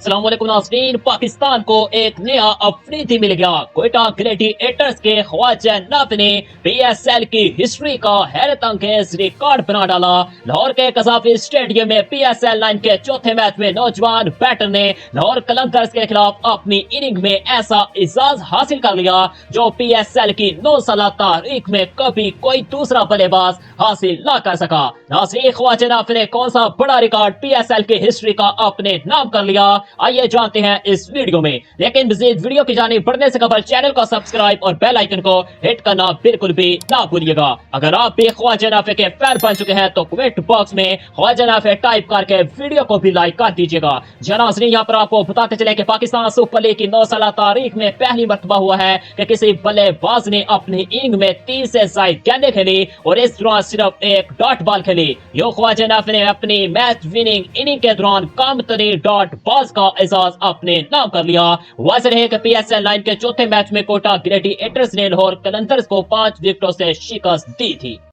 السلام علیکم ناظرین، پاکستان کو ایک نیا افریدی مل گیا۔ کوئٹہ گلیڈیٹرز کے خواجہ نافع نے پی ایس ایل کی ہسٹری کا حیرت انگیز ریکارڈ بنا ڈالا۔ لاہور کے قذافی اسٹیڈیم میں پی ایس ایل لائن کے چوتھے میچ میں نوجوان بیٹر نے لاہور قلندر کے خلاف اپنی اننگ میں ایسا اعزاز حاصل کر لیا جو پی ایس ایل کی 9 سالہ تاریخ میں کبھی کوئی دوسرا بلے باز حاصل نہ کر سکا۔ ناظرین، خواجہ نافع نے کون سا بڑا ریکارڈ پی ایس ایل کی ہسٹری کا اپنے نام کر لیا، آئیے جانتے ہیں اس ویڈیو میں۔ لیکن مزید ویڈیو کی جانب بڑھنے سے قبل چینل کو سبسکرائب اور بیل آئیکن کو ہٹ کرنا بالکل بھی نہ بھولیے گا۔ اگر آپ بھی خواجہ نافع کے فین بن چکے ہیں تو کمنٹ باکس میں خواجہ نافع ٹائپ کر کے ویڈیو کو بھی لائک کر دیجیے گا۔ جی ناظرین، یہاں پر آپ کو بتاتے چلے کہ پاکستان سپر لیگ کی 9 سالہ تاریخ میں پہلی مرتبہ ہوا ہے کہ کسی بلے باز نے اپنی اننگ میں 30 سے زائد گیندیں کھیلی اور اس دوران صرف ایک ڈاٹ بال کھیلی۔ یوں خواجہ نافع نے اپنی میچ وننگ اننگ کے دوران کم ترین ڈاٹ باز کا اعزاز اپنے نام کر لیا۔ واضح ہے کہ پی ایس ایل لائن کے چوتھے میچ میں کوئٹہ گلیڈیٹرز نے لاہور قلندرز کو 5 وکٹوں سے شکست دی تھی۔